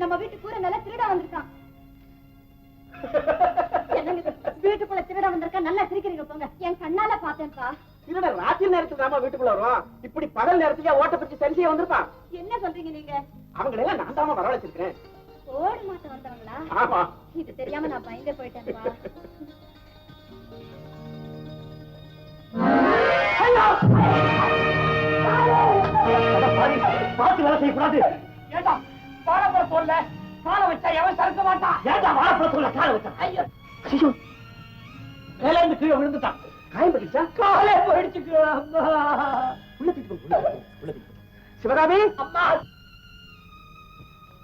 நம்ம வீட்டு கூரை மேல திருட வந்திருக்கான். வீட்டுக்குள்ள திருட வந்திருக்கா. நல்லா சிரிக்கிறீங்க போங்க. என் கண்ணால பார்த்தேன்ப்பா. திருட ராத்திரி நேரத்துக்கு நாம வீட்டுக்குள்ள வரும். இப்படி பகல் நேரத்துக்கு ஓட்ட பிடிச்சி சரி செய்ய வந்திருப்பான். என்ன சொல்றீங்க நீங்க? அவங்களெல்லாம் நான் தாமா வரவழைச்சிருக்கேன். ஓடு மாத்த வந்தவங்களா? ஆமா. இது தெரியாம நான் பயந்தே போயிட்டேன்ப்பா. பார்த்து வேலை செய்யக்கூடாது. ஏண்டா வாழைப்பழ தோல்ல காலை வச்சா எவன் சறுக்க மாட்டான். ஏண்டா வாழைப்பழ தோல்ல காலை வச்சான். ஐயோ மேல இருந்து கீழே விழுந்துட்டான். காயம் பட்டுச்சா? காலே போயிடுச்சு. சிவகாமி, அம்மா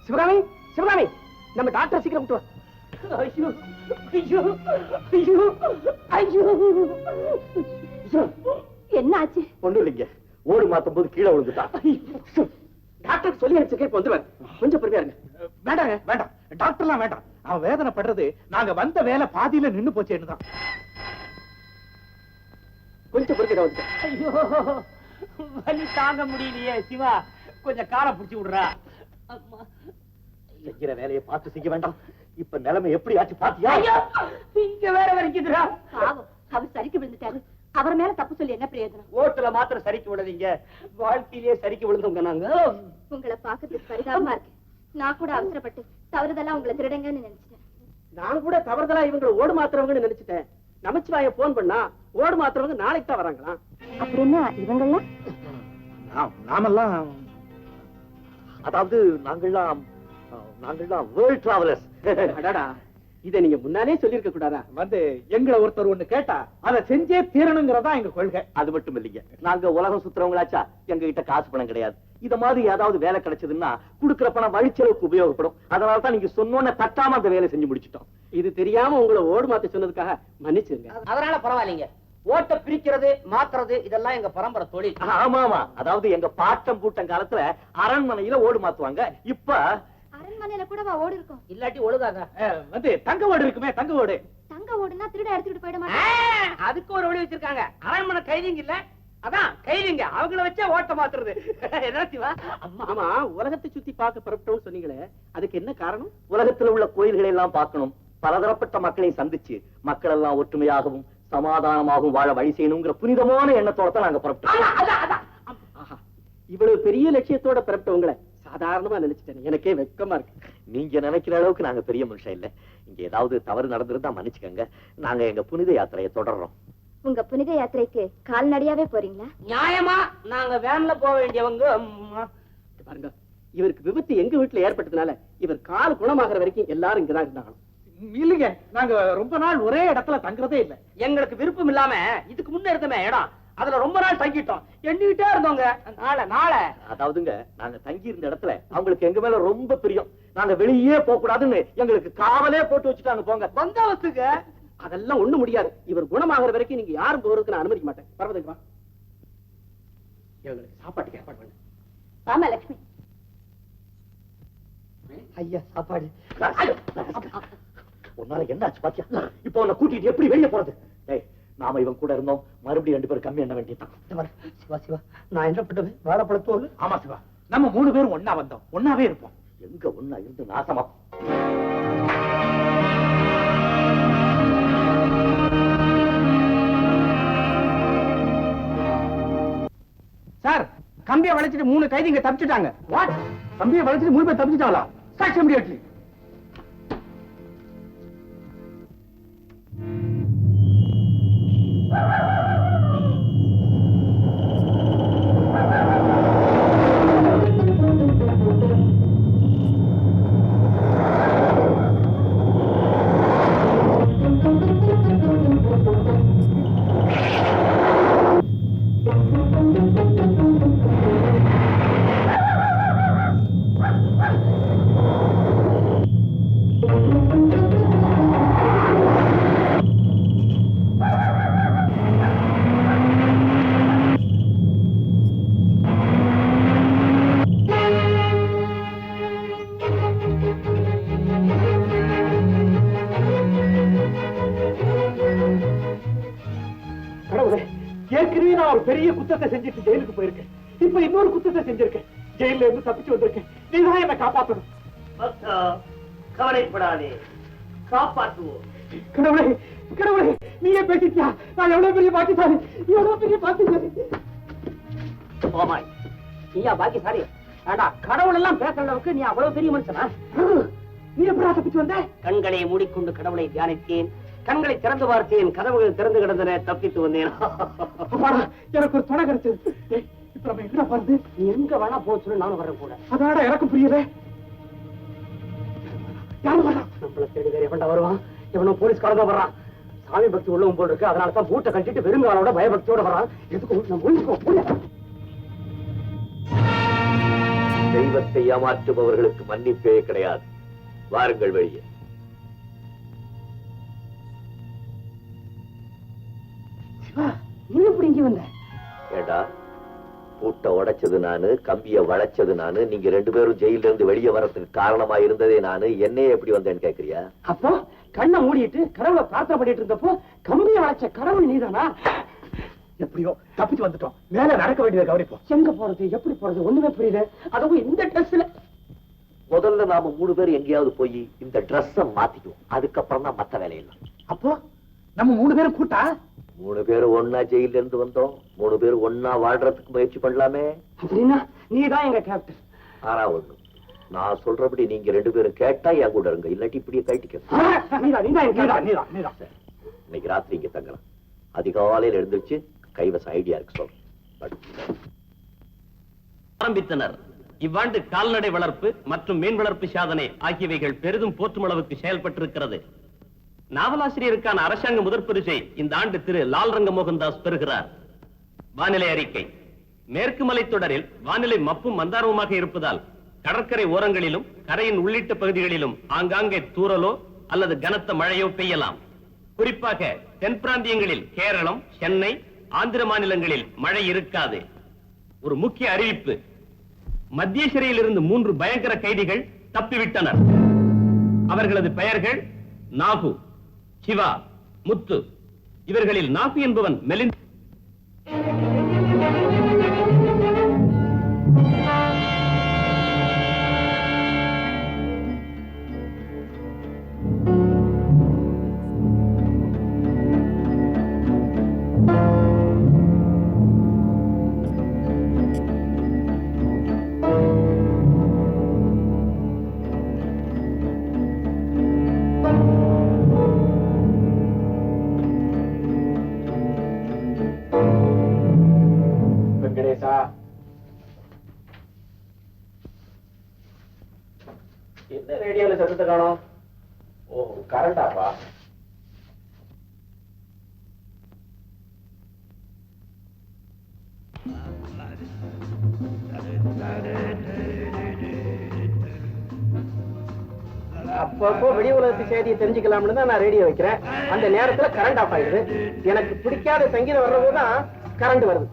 சிவகாமி, சிவகாமி, நம்ம டாக்டர் சீக்கிரம் கூட்டு வா. ஐயோ ஐயோ ஐயோ ஐயோ. என்ன ஆச்சு? ஒண்ணும் இல்லைங்க, ஓடு மாத்தும் போது கீழே விழுந்துட்டான். டாக்டர் சொல்லி அனுப்பிச்சு இப்ப வந்துருவாரு. கொஞ்சம் பொறுமையா இருங்க. வேண்டாங்க, வேண்டாம், டாக்டர்லாம் வேண்டாம். அவன் வேதனைப்படுறது நாங்க வந்த வேலை பாதியில நின்னு போச்சேன்னு தான். கொஞ்சம் பொறுமையா வந்துட்டேன். ஐயோ வலி தாங்க முடியலையே. சிவா கொஞ்சம் காலை பிடிச்சி விடுறா. அம்மா செய்கிற வேலையை பார்த்து செய்ய வேண்டாம். இப்ப நிலைமை எப்படி ஆச்சு பாத்தியா? இங்க வேற வரைக்குதுரா. பாவம், அவர் சரிக்கு விழுந்துட்டாரு. அவர் மேல தப்பு சொல்லி என்ன பிரயோஜனம்? ஓட்டுல மாத்திரம் சரிக்கு விழுந்தீங்க, வாழ்க்கையிலேயே சரிக்கு விழுந்தவங்க நாங்க. உங்களை பாக்கிறதுக்கு பரிதாபமா இருக்கு. நான் கூட அவசரப்பட்டு தவறுதெல்லாம் உங்களை திருடங்கன்னு நினைச்சிட்டேன். நான் கூட தவறுதலா இவங்களை ஓடு மாத்திரவங்கன்னு நினைச்சிட்டேன். நமச்சிவாய போன் பண்ணா ஓடு மாத்திரவங்க நாளைக்கு தான் வராங்களாம். அப்புறம் என்ன இவங்கெல்லாம்? நாமெல்லாம் அதாவது நாங்கள்லாம் வேர்ல்ட் டிராவலர்ஸ். அடடா, இதை நீங்க முன்னாலே சொல்லிருக்க கூடாதா? வந்து எங்களை ஒருத்தர் ஒண்ணு கேட்டா அதை செஞ்சே தீரணுங்கிறதா எங்க கொள்கை. அது மட்டும் இல்லைங்க, நாங்க உலகம் சுத்துறவங்களாச்சா எங்க கிட்ட காசு பணம் கிடையாது. இத மாதிரி ஏதாவது வேலை கிடைச்சதுன்னா குடுக்கிற பணம் வழிச்செலவுக்கு உபயோகப்படும். அதனாலதான் நீங்க சொன்னோன்ன தட்டாம அந்த வேலை செஞ்சு முடிச்சிட்டோம். இது தெரியாம உங்களை ஓடு மாத்த சொன்னதுக்காக மன்னிச்சிருங்க. அதனால பரவாயில்லைங்க. ஓட்ட பிரிக்கிறது மாத்துறது இதெல்லாம் எங்க பரம்பரை தொழில். ஆமா ஆமா, அதாவது எங்க பாட்டம் பூட்டம் காலத்துல அரண்மனையில ஓடு மாத்துவாங்க. இப்ப அரண்மனையில கூட ஓடு இருக்கும். இல்லாட்டி ஒழுகாத. வந்து தங்க ஓடு இருக்குமே, தங்க ஓடு. தங்க ஓடுனா திருட எடுத்துட்டு போயிட மாட்டாங்க. அதுக்கு ஒரு ஒளி வச்சிருக்காங்க. அரண்மனை கைதிங்க இல்ல, அதான் கைதிங்க. அவங்கள வச்சா ஓட்ட மாத்துறது. என்ன சிவா? ஆமா, உலகத்தை சுத்தி பார்க்க புறப்பட்டோம்னு சொன்னீங்களே, அதுக்கு என்ன காரணம்? உலகத்துல உள்ள கோயில்களை எல்லாம் பார்க்கணும், பலதரப்பட்ட மக்களை சந்திச்சு மக்கள் எல்லாம் ஒற்றுமையாகவும் சமாதானமாகவும் வாழ வழி செய்யணுங்கிற புனிதமான எண்ணத்தோட தான் நாங்க புறப்பட்டோம். இவ்வளவு பெரிய லட்சியத்தோட புறப்பட்டவங்களை சாதாரணமா நினைச்சிட்டேன். எனக்கே வெக்கமா இருக்கு. நீங்க நினைக்கிற அளவுக்கு நாங்க பெரிய மனுஷன் இல்ல. இங்க ஏதாவது தவறு நடந்திருந்தா மன்னிச்சுக்கங்க. நாங்க எங்க புனித யாத்திரையை தொடர்றோம். உங்க புனித யாத்திரைக்கு கால்நடையாவே போறீங்களா? நியாயமா நாங்க வேன்ல போக வேண்டியவங்க. பாருங்க, இவருக்கு விபத்து எங்க வீட்டுல ஏற்பட்டதுனால இவர் கால் குணமாகற வரைக்கும் எல்லாரும் இங்கதான் இருந்தாங்க. இல்லைங்க, நாங்க ரொம்ப நாள் ஒரே இடத்துல தங்குறதே இல்ல. எங்களுக்கு விருப்பம் இல்லாம இதுக்கு முன்ன இருந்தமே இடம், அதுல ரொம்ப நாள் தங்கிட்டோம். எண்ணிக்கிட்டே இருந்தோங்க. நாளை அதாவதுங்க, நாங்க தங்கி இருந்த இடத்துல அவங்களுக்கு எங்க மேல ரொம்ப பிரியம். நாங்க வெளியே போக கூடாதுன்னு எங்களுக்கு காவலே போட்டு வச்சுட்டாங்க. போங்க பந்தாவத்துக்கு. அதெல்லாம் ஒண்ணு முடியாது. இவர் குணமாகற வரைக்கும் நீங்க யாரும் போறதுக்கு நான் அனுமதிக்க மாட்டேன். பரவதுக்கு இவங்களுக்கு சாப்பாட்டுக்கு ஏற்பாடு பண்ணு. ஆமா லட்சுமி. ஐயா சாப்பாடு. உன்னால என்ன ஆச்சு பாத்தியா? இப்போ உன்னை கூட்டிட்டு எப்படி வெளியே போறது? நாம இவன் கூட இருந்தோம், மறுபடியும் 2 பேரும் கம்மி என்ன வேண்டியதான். சிவா சிவா, நான் என்ன பண்ணுவேன்? வாழைப்பழத்தோல். ஆமா சிவா, நம்ம 3 பேரும் ஒன்னா வந்தோம், ஒன்னாவே இருப்போம். எங்க ஒன்னா இருந்து நாசமா. சார், கம்பியை வளைச்சிட்டு 3 கைதிங்க தப்பிச்சுட்டாங்க. வாட்? கம்பியை வளைச்சிட்டு 3 பேர் தப்பிச்சுட்டாங்களா? சாட்சி இமிடியட்லி. ஏற்கனவே நான் ஒரு பெரிய குத்தத்தை செஞ்சுட்டு ஜெயிலுக்கு போயிருக்கேன். இப்ப இன்னொரு குத்தத்தை செஞ்சிருக்கேன். ஜெயில இருந்து தப்பிச்சு வந்திருக்கேன். நீதான் என்ன காப்பாற்றணும். பக்தா, கவலைப்படாதே, காப்பாற்றுவோம். கடவுளே கடவுளே, நீயே பேசிட்டியா? நான் எவ்வளவு பெரிய பாக்கியசாலி, எவ்வளவு பெரிய பாக்கியசாலி. ஓமாய், நீயா பாக்கியசாலி? ஏண்டா, கடவுள் எல்லாம் பேசுற அளவுக்கு நீ அவ்வளவு பெரிய மனுஷனா? நீ எப்படா தப்பிச்சு வந்த? கண்களை மூடிக்கொண்டு கடவுளை தியானித்தேன், கண்களை திறந்து பார்த்தேன், கதவுகள் திறந்து கிடந்தன, தப்பித்து வந்தேன். அப்பாடா, எனக்கு ஒரு துணை கிடைச்சது. டேய், இப்ப நம்ம எங்கடா போறது? நீ எங்க வேணா போச்சுன்னு நானும் வரேன் கூட. அதாடா எனக்கும் புரியல. யாரும் வரா? நம்மள தேடி வேற எவன்டா வருவான்? எவனோ போலீஸ் கடந்த வர்றான். சாமி பக்தி உள்ளவன் போல் இருக்கு, அதனாலதான் பூட்டை கட்டிட்டு வெறுங்காலோட பயபக்தியோட வரான். எதுக்கு நம்ம ஒழிச்சுக்கோ, போல. தெய்வத்தை ஏமாற்றுபவர்களுக்கு மன்னிப்பே கிடையாது. வாருங்கள் வெளியே. சிவா, நீ எப்படி இங்க வந்த? ஏடா, பூட்டை உடைச்சது நானு, கம்பிய வளைச்சது நானு, நீங்க 2 பேரும் ஜெயில இருந்து வெளியே வரதுக்கு காரணமா இருந்ததே நானு. என்னையே எப்படி வந்தேன்னு கேக்குறியா? அப்போ கண்ணை மூடிட்டு கடவுளை பிரார்த்தனை பண்ணிட்டு இருந்தப்போ கம்பியை வளைச்ச கடவுள் நீதானா? எப்படியோ தப்பிச்சு வந்துட்டோம். மேல நடக்க வேண்டியதை கவனிப்போம். எங்க போறது, எப்படி போறது, ஒண்ணுமே புரியல. அதுவும் இந்த ட்ரெஸ்ல. முதல்ல நாம 3 பேர் எங்கேயாவது போய் இந்த ட்ரெஸ்ஸ மாத்திக்குவோம். அதுக்கப்புறம் தான் மத்த வேலையெல்லாம். அப்போ நம்ம 3 பேரும் கூட்டா? 3 பேரும் ஒன்னா ஜெயில இருந்து வந்தோம். 3 பேரும் ஒன்னா வாழ்றதுக்கு முயற்சி பண்ணலாமே. அப்படின்னா நீதான் எங்க கேப்டன். ஆனா ஒண்ணு, நான் சொல்றபடி நீங்க 2 பேரும் கேட்டா என் கூட இருங்க, இல்லாட்டி இப்படியே கைட்டிக்க. இன்னைக்கு ராத்திரி இங்க தங்கலாம். அதிகாலையில் எழுந்திருச்சு கைவச ஐடியா இருக்கு சொல்றேன். ஆரம்பித்தனர். இவ்வாண்டு கால்நடை வளர்ப்பு மற்றும் மீன் வளர்ப்பு சாதனை ஆகியவைகள் பெரிதும் போற்றும் அளவுக்கு செயல்பட்டிருக்கிறது. நாவலாசிரியருக்கான அரசாங்க முதற் பரிசை இந்த ஆண்டு திரு லால் ரங்க மோகன்தாஸ் பெறுகிறார். வானிலை அறிக்கை. மேற்கு மலை தொடரில் வானிலை மப்பும் மந்தாரமுமாக இருப்பதால் கடற்கரை ஓரங்களிலும் கரையின் உள்ளிட்ட பகுதிகளிலும் ஆங்காங்கே தூறலோ அல்லது கனத்த மழையோ பெய்யலாம். குறிப்பாக தென் பிராந்தியங்களில் கேரளம், சென்னை, ஆந்திர மாநிலங்களில் மழை இருக்காது. ஒரு முக்கிய அறிவிப்பு. மத்திய சிறையில் இருந்து 3 பயங்கர கைதிகள் தப்பிவிட்டனர். அவர்களது பெயர்கள் நாகு, சிவா, முத்து. இவர்களில் நாகு என்பவன் மெலிந்த என்ன ரேடியோல சத்தத்தை காணோம்? ஓ, கரண்டாப்பா. அப்பப்போ வெளி உலகத்து செய்தியை தெரிஞ்சுக்கலாம்னு தான் நான் ரேடியோ வைக்கிறேன். அந்த நேரத்துல கரண்ட் ஆஃப் ஆயிடுது. எனக்கு பிடிக்காத சங்கீதம் வர்றதுதான் கரண்ட் வருது.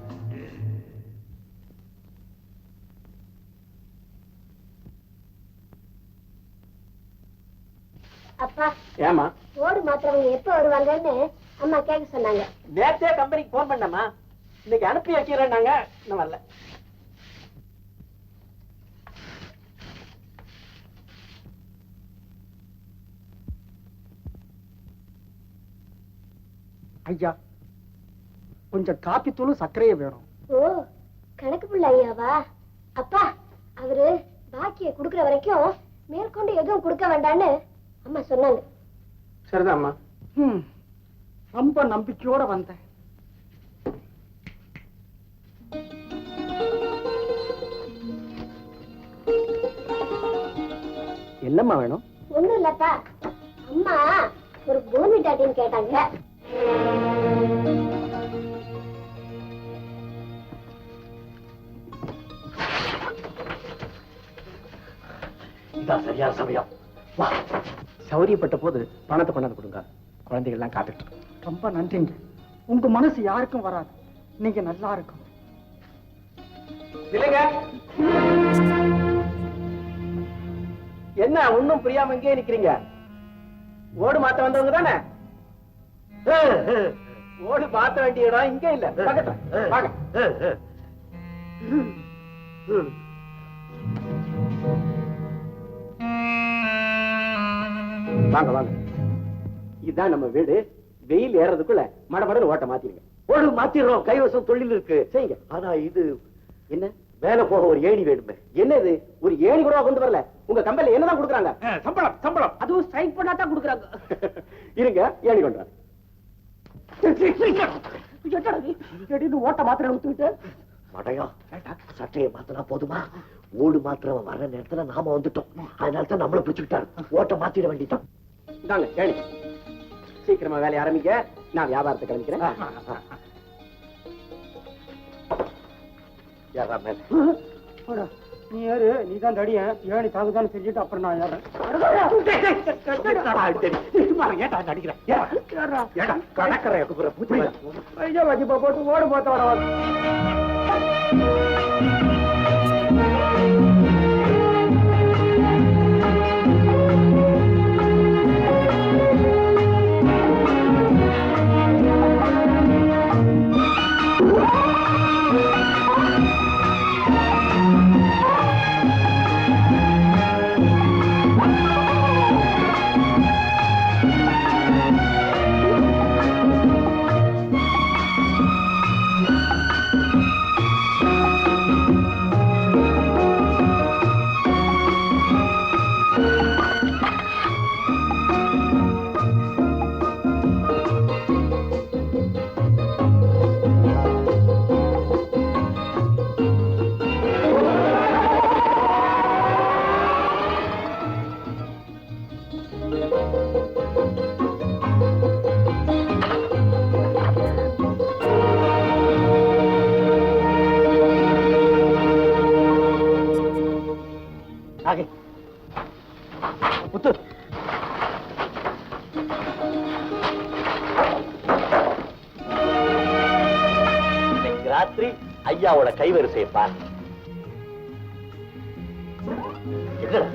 அப்பா, ஏமா ஓடு மாத்திரவங்க எப்ப வருவாங்கன்னு அம்மா கேட்க சொன்னாங்க. நேத்தே கம்பெனிக்கு போன் பண்ணமா, இன்னைக்கு அனுப்பி வைக்கிறேன்னாங்க. இன்னும் வரல. ஐயா, கொஞ்சம் காப்பி தூளும் சர்க்கரையும் வேணும். ஓ, கணக்கு புள்ள ஐயாவா? அப்பா, அவரு பாக்கிய குடுக்கற வரைக்கும் மேற்கொண்டு எதுவும் கொடுக்க வேண்டான்னு அம்மா சொன்னாங்க. சரிதான் அம்மா. ரொம்ப நம்பிக்கையோட வந்தேன். என்னம்மா வேணும்? ஒண்ணும் இல்லப்பா, அம்மா ஒரு போர்மிட்டாட்டின்னு கேட்டாங்க. இதான் சரியான சமயம். சௌரியப்பட்ட போது பணத்தை கொண்டாந்து கொடுங்க. குழந்தைகள் எல்லாம் காத்துட்டு இருக்கு. ரொம்ப நன்றிங்க. உங்க மனசு யாருக்கும் வராது. நீங்க நல்லா இருக்கும். இல்லைங்க, என்ன ஒண்ணும் புரியாம இங்கே நிக்கிறீங்க? ஓடு மாத்த வந்தவங்க தானே? ஓடு மாத்த வேண்டிய இடம் இங்க இல்ல, பக்கத்துல வாங்க. வாங்க வாங்க, இதுதான் நம்ம வீடு. வெயில் ஏறதுக்குள்ள மடமடன்னு ஓட்ட மாத்திருங்க. ஓடு மாத்திடுறோம், கைவசம் தொழில் இருக்கு செய்யுங்க. ஆனா இது என்ன மேல போக ஒரு ஏணி வேணுமே. என்னது, ஒரு ஏணி கூட கொண்டு வரல? உங்க கம்பெனில என்னதான் கொடுக்குறாங்க? சம்பளம் சம்பளம். அதுவும் ஸ்ட்ரைக் பண்ணாதான் கொடுக்குறாங்க. இருங்க, ஏணி கொண்டு வரேன். ஓட்ட மாத்திரம் கொடுத்துட்டு மடையா, சட்டையை மாத்தினா போதுமா? ஓடு மாத்திரம் வர்ற நேரத்துல நாம வந்துட்டோம், அதனால தான் நம்மள பிடிச்சுக்கிட்டாரு. ஓட்ட மாத்திட வேண்டியதான். இந்தாங்க ஏணி, சீக்கிரமா வேலையை ஆரம்பிக்க. நான் வியாபாரத்தை கிளம்பிக்கிறேன். யாரா மேல? நீ யாரு? நீ தான் தடிய ஏணி தாக்குதான்னு செஞ்சுட்டு அப்புறம் நான் யாரு? கடற்கரை போட்டு ஓடு போத்த முத்து, இன்னைக்கு ராத்திரி ஐயாவோட கைவரிசையை பாரு. என்னடா